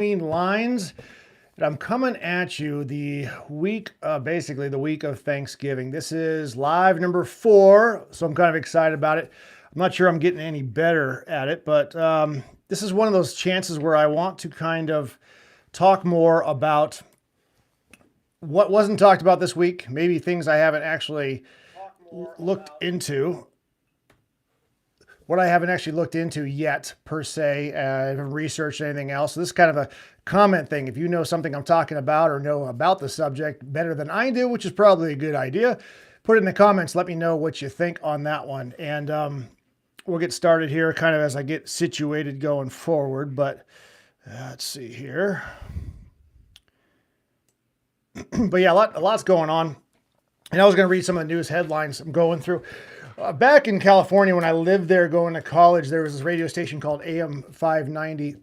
Lines. And I'm coming at you the week, basically the week of Thanksgiving. This is live number 4, so I'm kind of excited about it. I'm not sure I'm getting any better at it, but this is one of those chances where I want to kind of talk more about what wasn't talked about this week, maybe things I haven't actually looked into. What I haven't actually looked into yet, per se. I haven't researched anything else. So this is kind of a comment thing. If you know something I'm talking about or know about the subject better than I do, which is probably a good idea, put it in the comments. Let me know what you think on that one. And we'll get started here kind of as I get situated going forward. But let's see here. But yeah, a lot's going on. And I was going to read some of the news headlines I'm going through. Back in California, when I lived there going to college, there was this radio station called AM 590.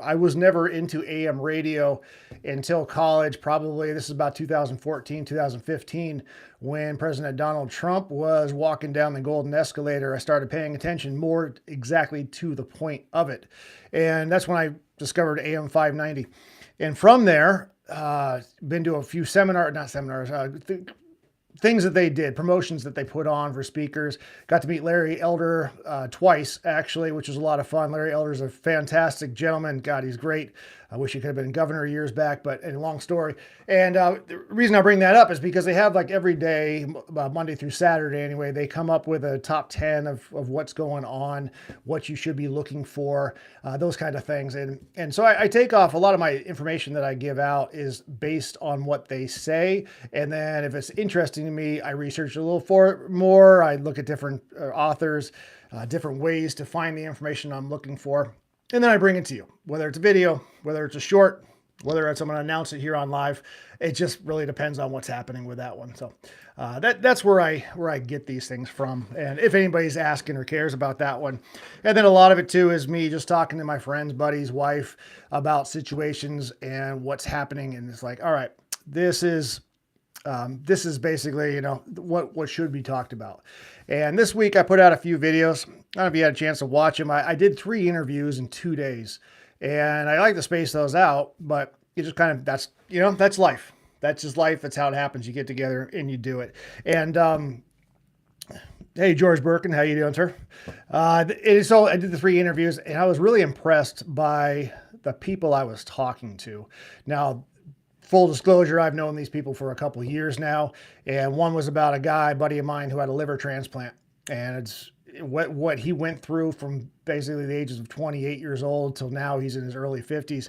I was never into AM radio until college. Probably this is about 2014, 2015, when President Donald Trump was walking down the golden escalator. I started paying attention more exactly to the point of it. And that's when I discovered AM 590. And from there, been to a few things that they did, promotions that they put on for speakers. Got to meet Larry Elder twice, actually, which was a lot of fun. Larry Elder is a fantastic gentleman. God, he's great. I wish he could have been governor years back, but a long story. And the reason I bring that up is because they have like every day, Monday through Saturday anyway, they come up with a top 10 of what's going on, what you should be looking for, those kind of things. And so I take off a lot of my information that I give out is based on what they say. And then if it's interesting to me, I research a little more. I look at different authors, different ways to find the information I'm looking for. And then I bring it to you, whether it's a video, whether it's a short, whether it's I'm going to announce it here on live. It just really depends on what's happening with that one. So that's where I get these things from. And if anybody's asking or cares about that one. And then a lot of it too is me just talking to my friends, buddies, wife about situations and what's happening. And it's like, all right, this is basically, what should be talked about. And this week I put out a few videos. I don't know if you had a chance to watch them. I did 3 interviews in 2 days, and I like to space those out, but it just kind of, that's life. That's just life. That's how it happens. You get together and you do it. And, hey, George Birkin, how you doing, sir? So I did the 3 interviews, and I was really impressed by the people I was talking to. Now, full disclosure, I've known these people for a couple of years now, and one was about a buddy of mine who had a liver transplant, and it's what he went through from basically the ages of 28 years old till now he's in his early 50s.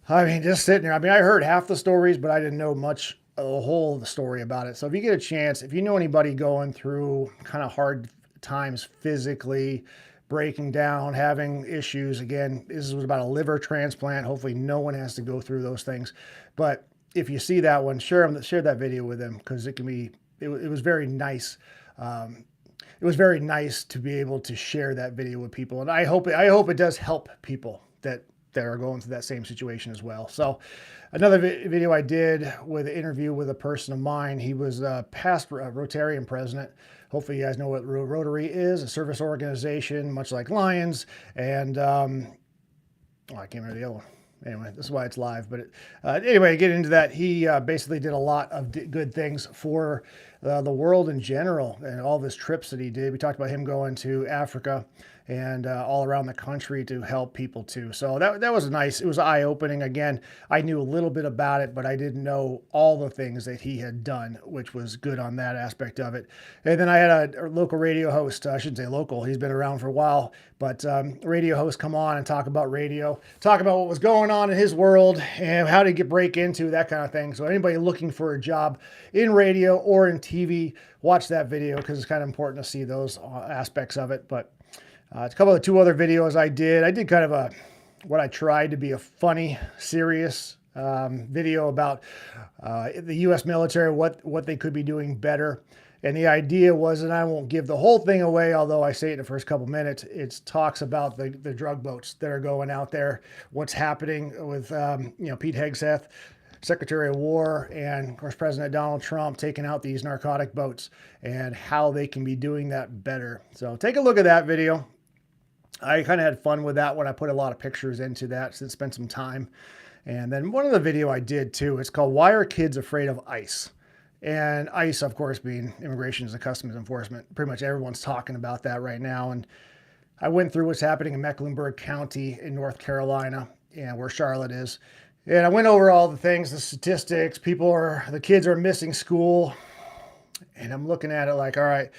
I mean, just sitting there. I mean, I heard half the stories, but I didn't know much of the whole story about it. So if you get a chance, if you know anybody going through kind of hard times physically, breaking down, having issues. Again, this was about a liver transplant. Hopefully no one has to go through those things. But if you see that one, share that video with them, because it was very nice. It was very nice to be able to share that video with people. And I hope it does help people that are going through that same situation as well. So another video I did with an interview with a person of mine. He was a past Rotarian president. Hopefully you guys know what Rotary is, a service organization, much like Lions. And I can't remember the other one. Anyway, this is why it's live. But anyway, get into that. He basically did a lot of good things for the world in general, and all of his trips that he did. We talked about him going to Africa and all around the country to help people too. So that was nice. It was eye-opening. Again, I knew a little bit about it, but I didn't know all the things that he had done, which was good on that aspect of it. And then I had a local radio host. I shouldn't say local. He's been around for a while, but radio host come on and talk about radio, talk about what was going on in his world and how to break into that kind of thing. So anybody looking for a job in radio or in TV, watch that video, because it's kind of important to see those aspects of it. But a couple of 2 other videos I did kind of what I tried to be a funny, serious video about the U.S. military, what they could be doing better. And the idea was, and I won't give the whole thing away, although I say it in the first couple minutes, it talks about the drug boats that are going out there, what's happening with Pete Hegseth, Secretary of War, and of course President Donald Trump taking out these narcotic boats and how they can be doing that better. So take a look at that video. I kind of had fun with that one. I put a lot of pictures into that, so spent some time. And then one of the video I did too, it's called Why Are Kids Afraid of ICE? And ICE, of course, being Immigration and Customs Enforcement. Pretty much everyone's talking about that right now. And I went through what's happening in Mecklenburg County in North Carolina, and where Charlotte is. And I went over all the things, the statistics. The kids are missing school. And I'm looking at it like, all right,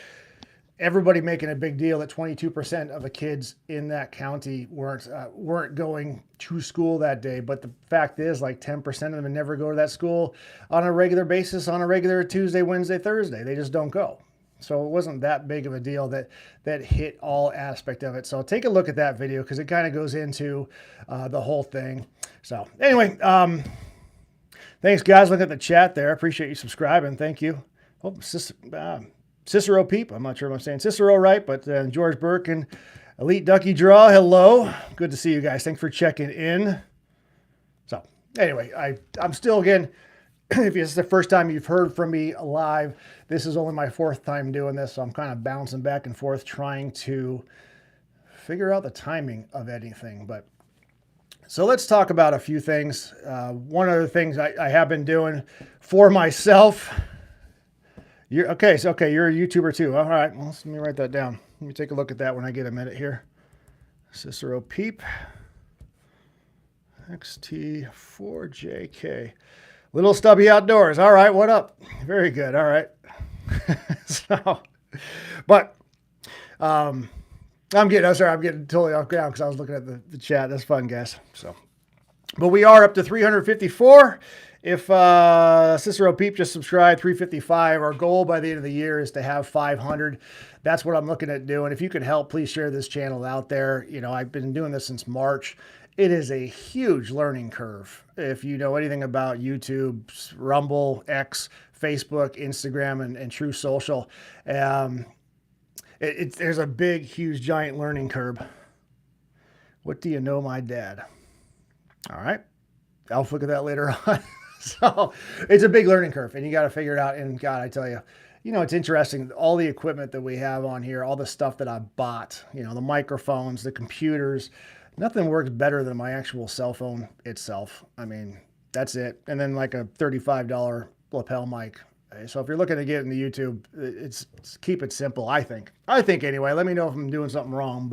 everybody making a big deal that 22% of the kids in that county weren't going to school that day. But the fact is, like 10% of them never go to that school on a regular basis, on a regular Tuesday, Wednesday, Thursday. They just don't go. So it wasn't that big of a deal that hit all aspect of it. So take a look at that video because it kind of goes into the whole thing. So anyway, thanks guys. Look at the chat there. Appreciate you subscribing. Thank you. Oh, Cicero Peep. I'm not sure if I'm saying Cicero right, but George Burke and Elite Ducky Draw. Hello. Good to see you guys. Thanks for checking in. So anyway, I'm still, again, if it's the first time you've heard from me live, this is only my 4th time doing this. So I'm kind of bouncing back and forth trying to figure out the timing of anything. But so let's talk about a few things. One of the things I have been doing for myself. You're a YouTuber too. All right, well, let me write that down. Let me take a look at that when I get a minute here. Cicero Peep. XT4JK. Little Stubby Outdoors. All right, what up? Very good. All right. I'm getting totally off ground because I was looking at the chat. That's fun, guys. But we are up to 354. If Cicero Peep just subscribed, 355. Our goal by the end of the year is to have 500. That's what I'm looking at doing. If you could help, please share this channel out there. You know, I've been doing this since March. It is a huge learning curve. If you know anything about YouTube, Rumble, X, Facebook, Instagram, and True Social, there's a big, huge, giant learning curve. What do you know, my dad? All right. I'll look at that later on. So it's a big learning curve, and you got to figure it out. And God, I tell you, it's interesting. All the equipment that we have on here, all the stuff that I bought, the microphones, the computers, nothing works better than my actual cell phone itself. I mean, that's it. And then like a $35 lapel mic. So if you're looking to get into YouTube, it's keep it simple. I think anyway. Let me know if I'm doing something wrong,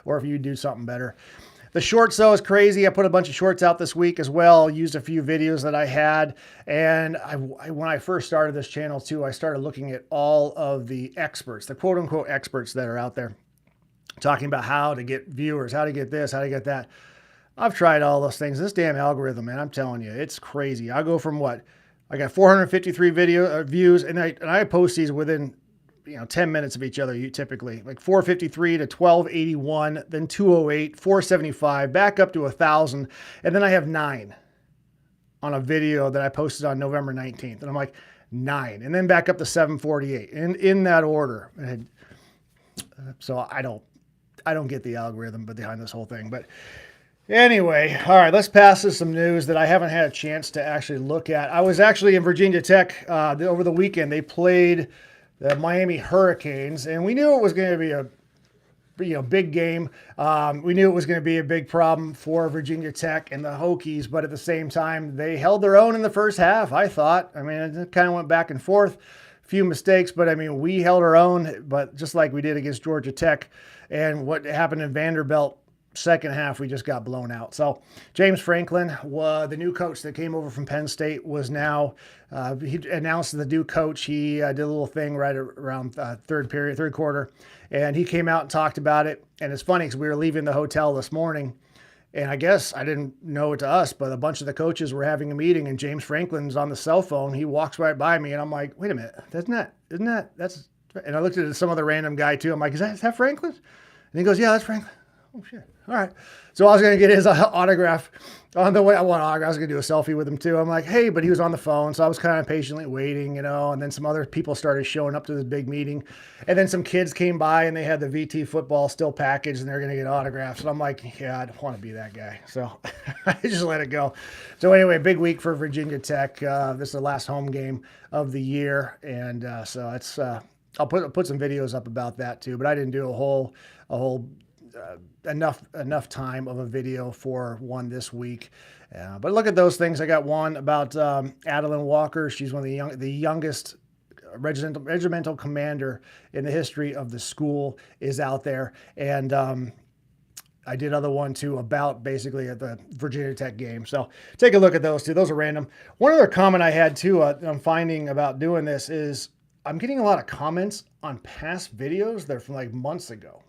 or if you do something better. The shorts, though, is crazy. I put a bunch of shorts out this week as well. Used a few videos that I had. And when I first started this channel, too, I started looking at all of the experts, the quote-unquote experts that are out there, talking about how to get viewers, how to get this, how to get that. I've tried all those things. This damn algorithm, man, I'm telling you, it's crazy. I go from what? I got 453 views, and I post these within 10 minutes of each other, typically, like 453 to 1281, then 208, 475, back up to 1,000. And then I have 9 on a video that I posted on November 19th. And I'm like, 9. And then back up to 748 in that order. So I don't get the algorithm behind this whole thing. But anyway, all right, let's pass to some news that I haven't had a chance to actually look at. I was actually in Virginia Tech over the weekend. They played the Miami Hurricanes, and we knew it was going to be a big game. We knew it was going to be a big problem for Virginia Tech and the Hokies, but at the same time, they held their own in the first half, I thought. I mean, it kind of went back and forth, a few mistakes, but I mean, we held our own, but just like we did against Georgia Tech. And what happened in Vanderbilt, second half, we just got blown out. So James Franklin, the new coach that came over from Penn State, was now, he announced the new coach. He did a little thing right around third quarter, and he came out and talked about it. And it's funny because we were leaving the hotel this morning, and I guess I didn't know it to us, but a bunch of the coaches were having a meeting, and James Franklin's on the cell phone. He walks right by me, and I'm like, wait a minute, that's, and I looked at some other random guy too. I'm like, is that Franklin? And he goes, yeah, that's Franklin. Oh, shit. All right. So I was going to get his autograph on the way. I want autograph. I was going to do a selfie with him too. I'm like, hey, but he was on the phone. So I was kind of patiently waiting, and then some other people started showing up to this big meeting. And then some kids came by and they had the VT football still packaged and they're going to get autographs. And I'm like, yeah, I don't want to be that guy. So I just let it go. So anyway, big week for Virginia Tech. This is the last home game of the year. And so it's, I'll put some videos up about that too, but I didn't do a whole enough time of a video for one this week. But look at those things. I got one about Adeline Walker. She's one of the youngest regimental commander in the history of the school is out there. And I did another one too about basically at the Virginia Tech game. So take a look at those two. Those are random. One other comment I had too, I'm finding about doing this is I'm getting a lot of comments on past videos that are from like months ago.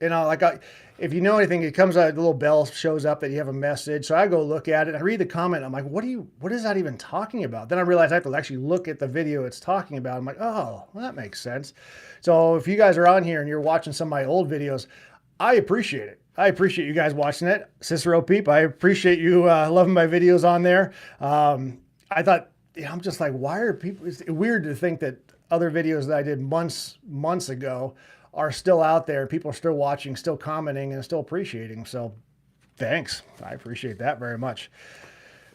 If you know anything, it comes out, the little bell shows up that you have a message. So I go look at it, I read the comment. I'm like, what is that even talking about? Then I realize I have to actually look at the video it's talking about. I'm like, oh, well, that makes sense. So if you guys are on here and you're watching some of my old videos, I appreciate it. I appreciate you guys watching it. Cicero Peep, I appreciate you loving my videos on there. I thought, I'm just like, why are people, it's weird to think that other videos that I did months ago are still out there. People are still watching, still commenting, and still appreciating. So thanks. I appreciate that very much.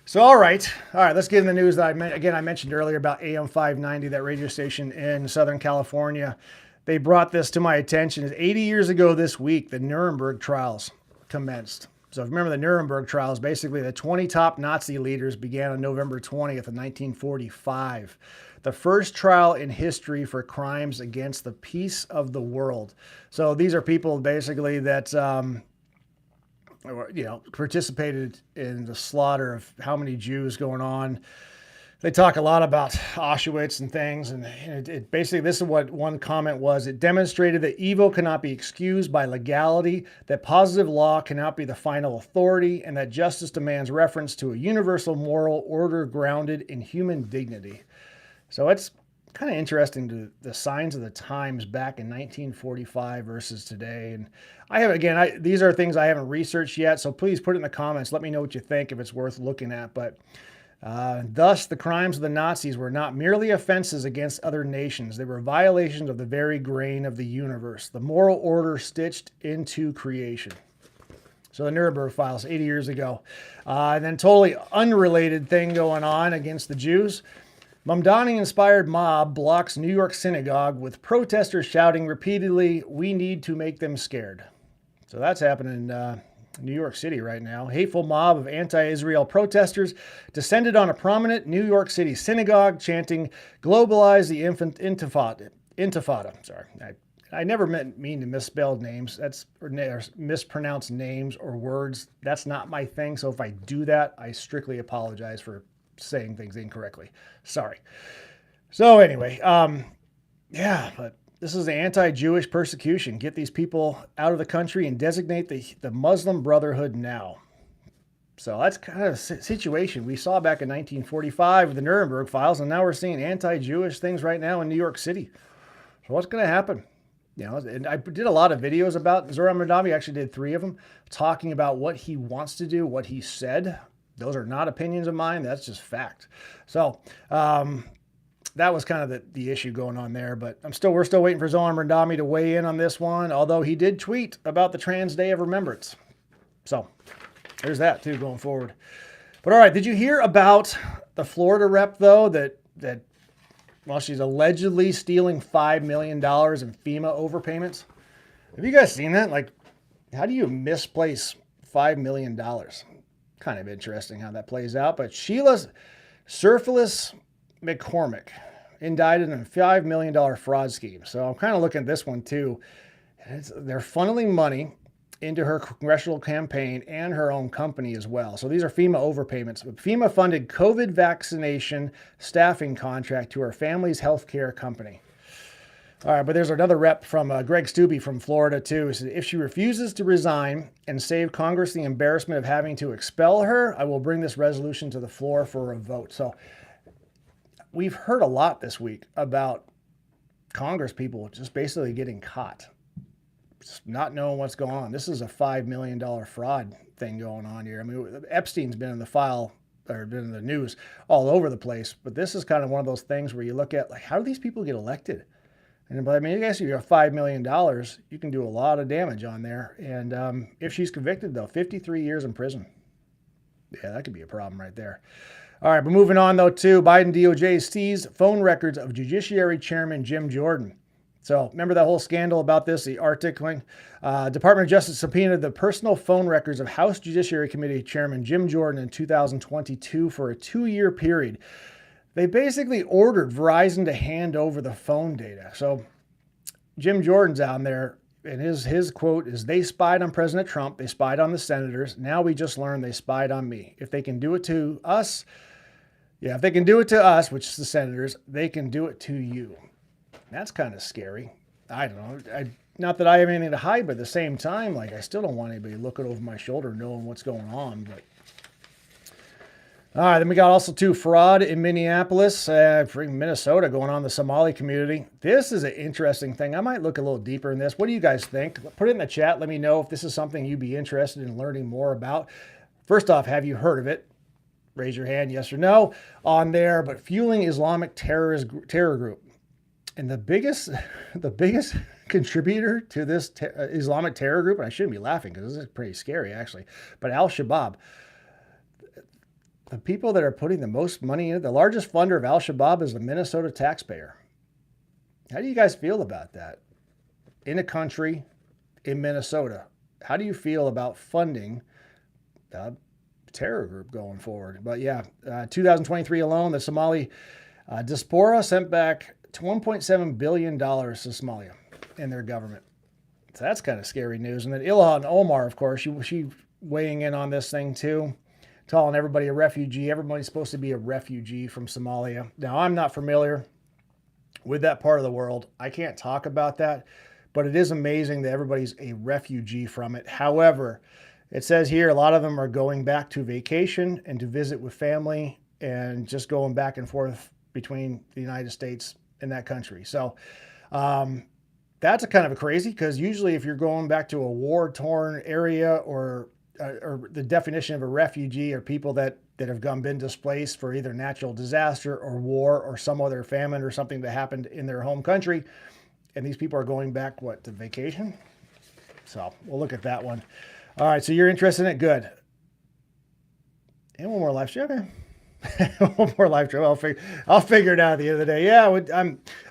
So, all right, let's get in the news that I mentioned earlier about AM 590, that radio station in Southern California. They brought this to my attention. 80 years ago this week, the Nuremberg trials commenced. So if you remember the Nuremberg trials, basically the 20 top Nazi leaders began on November 20th of 1945. The first trial in history for crimes against the peace of the world. So these are people basically that, participated in the slaughter of how many Jews going on. They talk a lot about Auschwitz and things, and it basically, this is what one comment was. It demonstrated that evil cannot be excused by legality, that positive law cannot be the final authority, and that justice demands reference to a universal moral order grounded in human dignity. So it's kind of interesting to the signs of the times back in 1945 versus today. And these are things I haven't researched yet, so please put it in the comments. Let me know what you think, if it's worth looking at. But thus, the crimes of the Nazis were not merely offenses against other nations. They were violations of the very grain of the universe, the moral order stitched into creation. So the Nuremberg files 80 years ago. And then totally unrelated thing going on against the Jews. Mamdani-inspired mob blocks New York synagogue with protesters shouting repeatedly, "We need to make them scared." So that's happening in New York City right now. Hateful mob of anti-Israel protesters descended on a prominent New York City synagogue, chanting, "Globalize the intifada." Sorry, I never mean to misspell names. Or mispronounce names or words. That's not my thing. So if I do that, I strictly apologize for saying things incorrectly. Sorry. So anyway, but this is the anti-Jewish persecution. Get these people out of the country and designate the Muslim Brotherhood now. So that's kind of a situation we saw back in 1945 with the Nuremberg files, and now we're seeing anti-Jewish things right now in New York City. So what's going to happen? And I did a lot of videos about Zohran Mamdani. I actually did 3 of them, talking about what he wants to do, what he said. Those are not opinions of mine. That's just fact. So that was kind of the issue going on there. But we're still waiting for Zohran Mamdani to weigh in on this one, although he did tweet about the Trans Day of Remembrance. So there's that too going forward. But all right, did you hear about the Florida rep though that she's allegedly stealing $5 million in FEMA overpayments? Have you guys seen that? Like, how do you misplace $5 million? Kind of interesting how that plays out. But Sheila Cherfilus-McCormick indicted in a $5 million fraud scheme. So I'm kind of looking at this one too. They're funneling money into her congressional campaign and her own company as well. So these are FEMA overpayments. FEMA funded COVID vaccination staffing contract to her family's healthcare company. All right, but there's another rep from Greg Stubbe from Florida too. He said, if she refuses to resign and save Congress the embarrassment of having to expel her, I will bring this resolution to the floor for a vote. So we've heard a lot this week about Congress people just basically getting caught, just not knowing what's going on. This is a $5 million fraud thing going on here. I mean, Epstein's been in the file or been in the news all over the place, but this is kind of one of those things where you look at, like, how do these people get elected? But I mean, I guess if you have $5 million, you can do a lot of damage on there. And if she's convicted, though, 53 years in prison. Yeah, that could be a problem right there. All right, but moving on, though, to Biden DOJ seized phone records of Judiciary Chairman Jim Jordan. So remember that whole scandal about this, the Arctic thing? Department of Justice subpoenaed the personal phone records of House Judiciary Committee Chairman Jim Jordan in 2022 for a 2-year period. They basically ordered Verizon to hand over the phone data. So Jim Jordan's out there, and his quote is, "They spied on President Trump. They spied on the senators. Now we just learned they spied on me. If they can do it to us, if they can do it to us, which is the senators, they can do it to you." That's kind of scary. I don't know. Not that I have anything to hide, but at the same time, like, I still don't want anybody looking over my shoulder knowing what's going on. But all right, then we got also fraud in Minneapolis, Minnesota, going on, the Somali community. This is an interesting thing. I might look a little deeper in this. What do you guys think? Put it in the chat. Let me know if this is something you'd be interested in learning more about. First off, have you heard of it? Raise your hand, yes or no, on there. But fueling Islamic terror group. And the biggest contributor to this Islamic terror group, and I shouldn't be laughing because this is pretty scary actually, but Al-Shabaab, the people that are putting the most money in it, the largest funder of Al-Shabaab is the Minnesota taxpayer. How do you guys feel about that? In a country, in Minnesota, how do you feel about funding the terror group going forward? But yeah, 2023 alone, the Somali diaspora sent back $1.7 billion to Somalia and their government. So that's kind of scary news. And then Ilhan Omar, of course, she weighing in on this thing too, calling everybody a refugee. Everybody's supposed to be a refugee from Somalia. Now, I'm not familiar with that part of the world. I can't talk about that, but it is amazing that everybody's a refugee from it. However, it says here a lot of them are going back to vacation and to visit with family and just going back and forth between the United States and that country. So that's a kind of a crazy, because usually if you're going back to a war-torn area, or the definition of a refugee are people that have been displaced for either natural disaster or war or some other famine or something that happened in their home country. And these people are going back, to vacation? So we'll look at that one. All right, so you're interested in it? Good. And one more live stream. Okay. One more live stream. I'll figure it out at the end of the day. Yeah,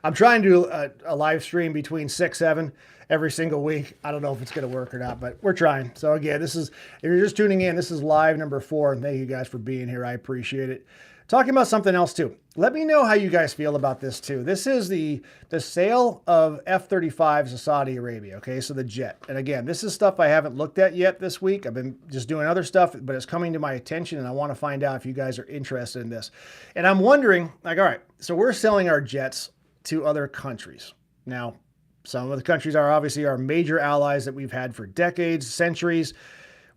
I'm trying to do a live stream between 6-7 every single week. I don't know if it's going to work or not, but we're trying. So again, if you're just tuning in, this is live number 4. And thank you guys for being here. I appreciate it. Talking about something else too. Let me know how you guys feel about this too. This is the sale of F-35s to Saudi Arabia. Okay, so the jet. And again, this is stuff I haven't looked at yet this week. I've been just doing other stuff, but it's coming to my attention, and I want to find out if you guys are interested in this. And I'm wondering, all right, so we're selling our jets to other countries. Now, some of the countries are obviously our major allies that we've had for decades, centuries.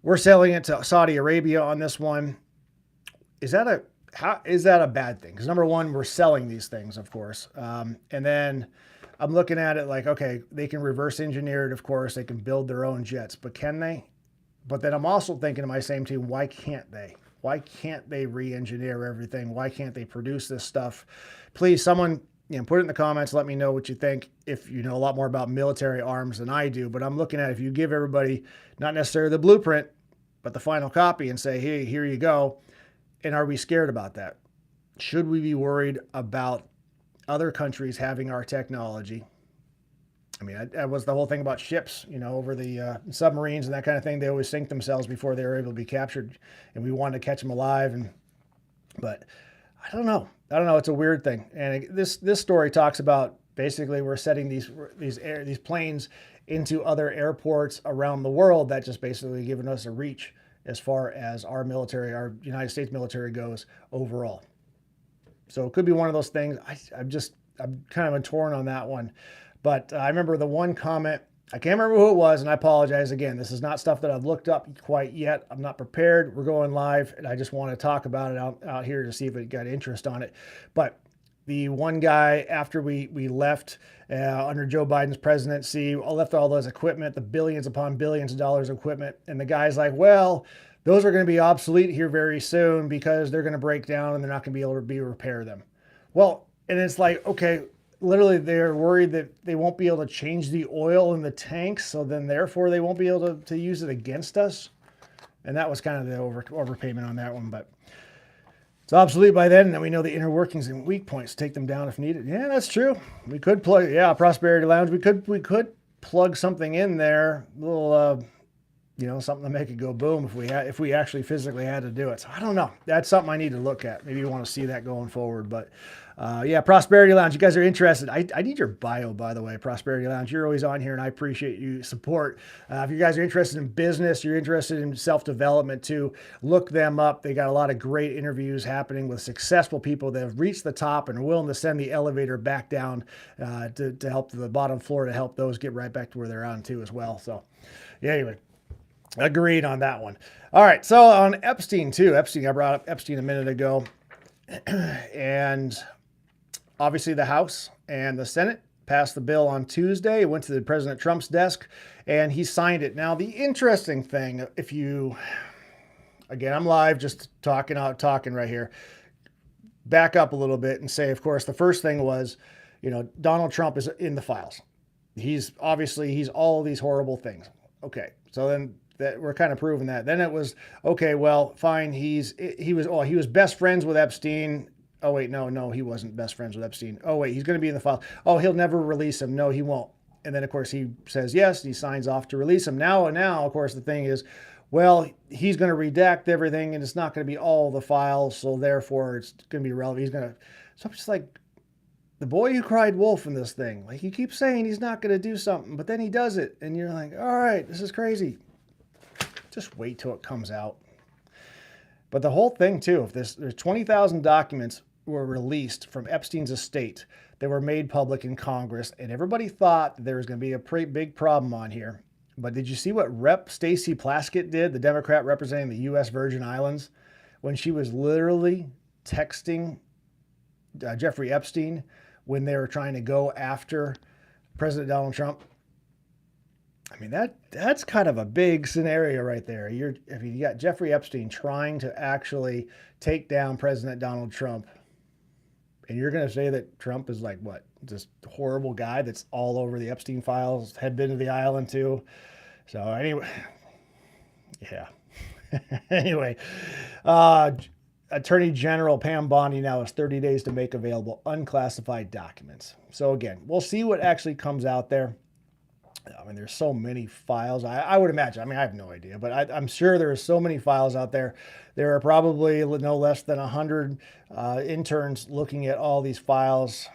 We're selling it to Saudi Arabia on this one. How is that a bad thing? Because number one, we're selling these things, of course. And then I'm looking at it like, okay, they can reverse engineer it, of course. They can build their own jets, but can they? But then I'm also thinking to my same team, why can't they? Why can't they re-engineer everything? Why can't they produce this stuff? Please, someone, put it in the comments. Let me know what you think, if you know a lot more about military arms than I do. But I'm looking at, if you give everybody not necessarily the blueprint, but the final copy, and say, hey, here you go. And are we scared about that? Should we be worried about other countries having our technology? I mean, that was the whole thing about ships, over the submarines and that kind of thing. They always sink themselves before they were able to be captured, and we wanted to catch them alive. But I don't know. It's a weird thing. And this story talks about, basically, we're setting these planes into other airports around the world, that just basically giving us a reach as far as our military, our United States military goes overall. So it could be one of those things. I'm kind of torn on that one. But I remember the one comment, I can't remember who it was, and I apologize again. This is not stuff that I've looked up quite yet. I'm not prepared. We're going live, and I just want to talk about it out here to see if it got interest on it. But the one guy, after we left under Joe Biden's presidency, left all those equipment, the billions upon billions of dollars of equipment. And the guy's like, well, those are going to be obsolete here very soon, because they're going to break down and they're not going to be able to repair them. Well, and it's like, okay, literally they're worried that they won't be able to change the oil in the tanks. So then therefore they won't be able to use it against us. And that was kind of the overpayment on that one. But it's obsolete by then, and then we know the inner workings and weak points. Take them down if needed. Yeah, that's true. We could plug, yeah, Prosperity Lounge. We could plug something in there, a little, something to make it go boom if we actually physically had to do it. So I don't know. That's something I need to look at. Maybe you want to see that going forward. But yeah, Prosperity Lounge. You guys are interested. I need your bio, by the way, Prosperity Lounge. You're always on here, and I appreciate you support. If you guys are interested in business, you're interested in self-development too, look them up. They got a lot of great interviews happening with successful people that have reached the top and are willing to send the elevator back down to help the bottom floor, to help those get right back to where they're on too as well. So yeah, anyway. Agreed on that one. All right. So on Epstein too. I brought up Epstein a minute ago. And obviously the House and the Senate passed the bill on Tuesday. It went to the President Trump's desk and he signed it. Now, the interesting thing, again, I'm live, just talking right here. Back up a little bit and say, of course, the first thing was, Donald Trump is in the files. He's all these horrible things. Okay. So then that we're kind of proving that. Then it was, okay, well, fine. He was best friends with Epstein. Oh wait, no, he wasn't best friends with Epstein. Oh wait, he's going to be in the file. Oh, he'll never release him. No, he won't. And then of course he says yes, he signs off to release him. Now, of course, the thing is, well, he's going to redact everything and it's not going to be all the files. So therefore it's going to be relevant. So I'm just like, the boy who cried wolf in this thing. Like, he keeps saying he's not going to do something, but then he does it. And you're like, all right, this is crazy. Just wait till it comes out. But the whole thing too, if there's 20,000 documents were released from Epstein's estate that were made public in Congress, and everybody thought there was going to be a pretty big problem on here. But did you see what Rep. Stacey Plaskett did, the Democrat representing the U.S. Virgin Islands, when she was literally texting Jeffrey Epstein when they were trying to go after President Donald Trump? I mean, that's kind of a big scenario right there. You got Jeffrey Epstein trying to actually take down President Donald Trump, and you're going to say that Trump is like what? This horrible guy that's all over the Epstein files, had been to the island too. So anyway, yeah. Anyway, Attorney General Pam Bondi now has 30 days to make available unclassified documents. So again, we'll see what actually comes out there. I mean, there's so many files. I would imagine. I mean, I have no idea, but I'm sure there are so many files out there. There are probably no less than 100 interns looking at all these files,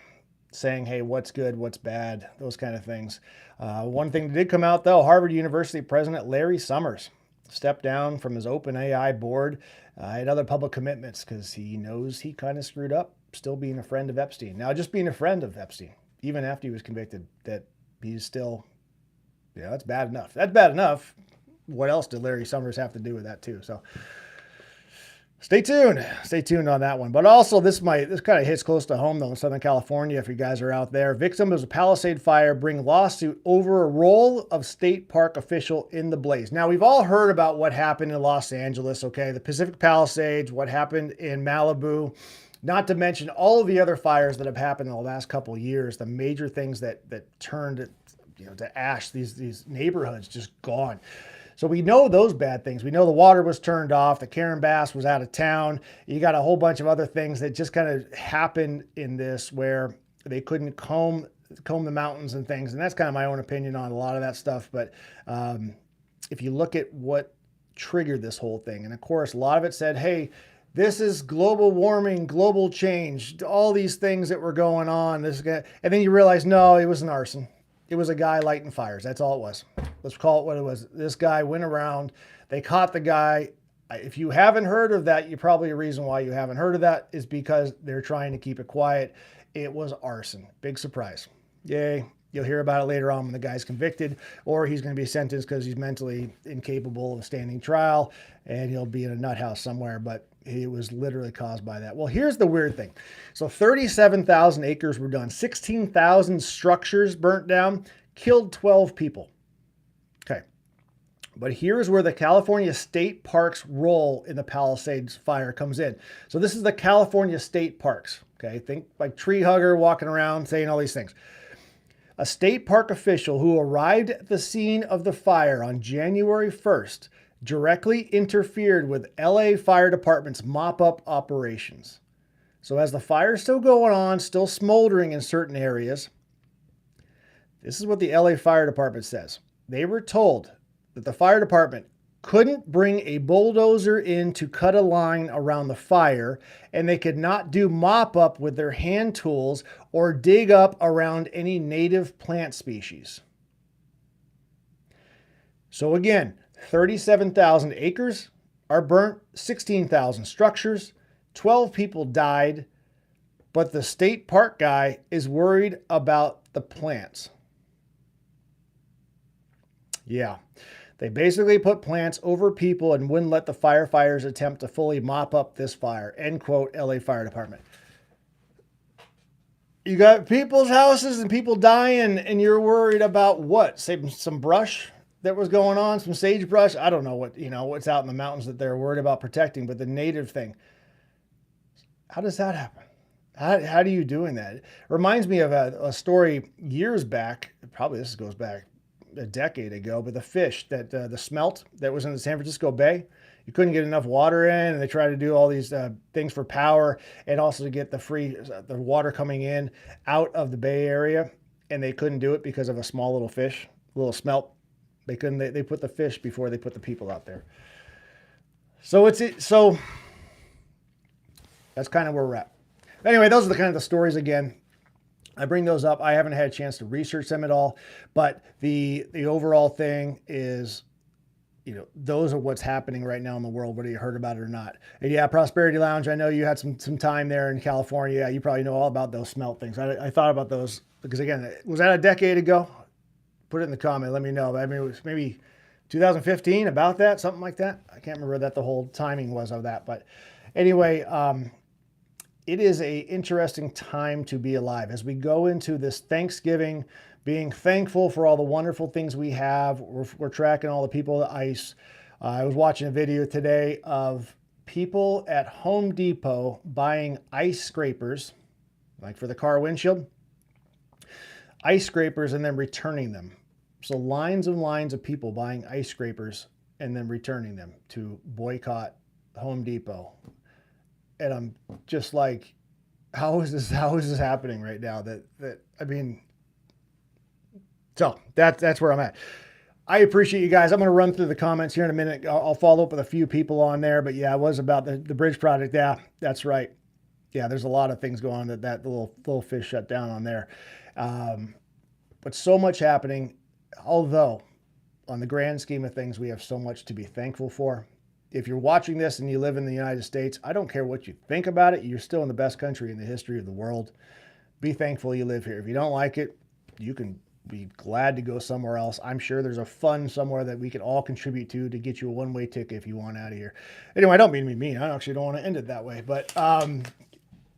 saying, hey, what's good, what's bad, those kind of things. One thing that did come out, though, Harvard University President Larry Summers stepped down from his OpenAI board and other public commitments because he knows he kind of screwed up, still being a friend of Epstein. Now, just being a friend of Epstein, even after he was convicted, that he's still... Yeah, that's bad enough. That's bad enough. What else did Larry Summers have to do with that too? So stay tuned. Stay tuned on that one. But also this kind of hits close to home though in Southern California if you guys are out there. Victim of a Palisade fire bring lawsuit over a role of state park official in the blaze. Now we've all heard about what happened in Los Angeles, okay? The Pacific Palisades, what happened in Malibu. Not to mention all of the other fires that have happened in the last couple of years, the major things that turned to ash, these neighborhoods just gone. So we know those bad things. We know the water was turned off. The Karen Bass was out of town. You got a whole bunch of other things that just kind of happened in this where they couldn't comb the mountains and things. And that's kind of my own opinion on a lot of that stuff. But if you look at what triggered this whole thing, and of course, a lot of it said, hey, this is global warming, global change, all these things that were going on. And then you realize, no, it was an arson. It was a guy lighting fires. That's all it was. Let's call it what it was. This guy went around. They caught the guy. If you haven't heard of that, probably a reason why you haven't heard of that is because they're trying to keep it quiet. It was arson. Big surprise. Yay. You'll hear about it later on when the guy's convicted, or he's going to be sentenced because he's mentally incapable of standing trial and he'll be in a nut house somewhere. But it was literally caused by that. Well, here's the weird thing. So 37,000 acres were done. 16,000 structures burnt down, killed 12 people. Okay. But here's where the California State Parks role in the Palisades fire comes in. So this is the California State Parks. Okay. Think like tree hugger walking around saying all these things. A state park official who arrived at the scene of the fire on January 1st directly interfered with LA Fire Department's mop-up operations. So as the fire's still going on, still smoldering in certain areas, this is what the LA Fire Department says. They were told that the fire department couldn't bring a bulldozer in to cut a line around the fire, and they could not do mop-up with their hand tools or dig up around any native plant species. So again, 37,000 acres are burnt, 16,000 structures, 12 people died, but the state park guy is worried about the plants. Yeah, they basically put plants over people and wouldn't let the firefighters attempt to fully mop up this fire, end quote, LA Fire Department. You got people's houses and people dying, and you're worried about what? Some brush that was going on, some sagebrush. I don't know what's out in the mountains that they're worried about protecting, but the native thing. How does that happen? How do you doing that? It reminds me of a story years back. Probably this goes back a decade ago, but the fish that the smelt that was in the San Francisco Bay, you couldn't get enough water in, and they tried to do all these things for power and also to get the water coming in out of the Bay Area, and they couldn't do it because of a small little fish, little smelt. They couldn't. They put the fish before they put the people out there. So so that's kind of where we're at. Anyway, those are the kind of the stories again. I bring those up. I haven't had a chance to research them at all, but the overall thing is, those are what's happening right now in the world, whether you heard about it or not. And yeah, Prosperity Lounge, I know you had some time there in California. Yeah, you probably know all about those smelt things. I thought about those because, again, was that a decade ago? Put it in the comment. Let me know. I mean, it was maybe 2015, about that, something like that. I can't remember that the whole timing was of that. But anyway, it is an interesting time to be alive as we go into this Thanksgiving, being thankful for all the wonderful things we have. We're tracking all the people at ICE. I was watching a video today of people at Home Depot buying ice scrapers, like for the car windshield, ice scrapers, and then returning them. So lines and lines of people buying ice scrapers and then returning them to boycott Home Depot. And I'm just like, how is this happening right now? So that's where I'm at. I appreciate you guys. I'm going to run through the comments here in a minute. I'll follow up with a few people on there, but yeah, it was about the bridge project. Yeah, that's right. Yeah, there's a lot of things going on that little fish shut down on there. But so much happening, although on the grand scheme of things, we have so much to be thankful for. If you're watching this and you live in the United States, I don't care what you think about it. You're still in the best country in the history of the world. Be thankful you live here. If you don't like it, you can be glad to go somewhere else. I'm sure there's a fund somewhere that we can all contribute to get you a one-way ticket if you want out of here. Anyway, I don't mean to be mean. I actually don't want to end it that way. But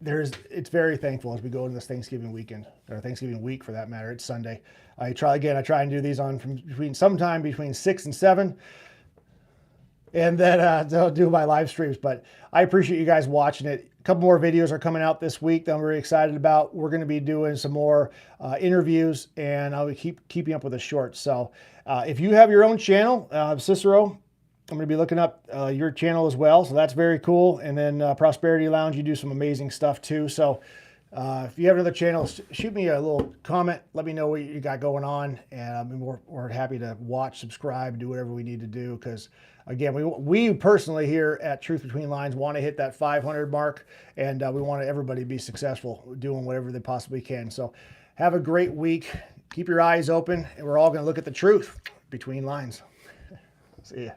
it's very thankful as we go into this Thanksgiving weekend, or Thanksgiving week for that matter. It's Sunday. I try and do these sometime between 6 and 7. And then I'll do my live streams. But I appreciate you guys watching it. A couple more videos are coming out this week that I'm very excited about. We're going to be doing some more interviews, and I'll be keeping up with the shorts. So if you have your own channel, Cicero, I'm going to be looking up your channel as well. So that's very cool. And then Prosperity Lounge, you do some amazing stuff too. So if you have another channel, shoot me a little comment. Let me know what you got going on. And we're happy to watch, subscribe, do whatever we need to do. Because again, we personally here at Truth Between Lines want to hit that 500 mark. And we want everybody to be successful doing whatever they possibly can. So have a great week. Keep your eyes open. And we're all going to look at the truth between lines. See ya.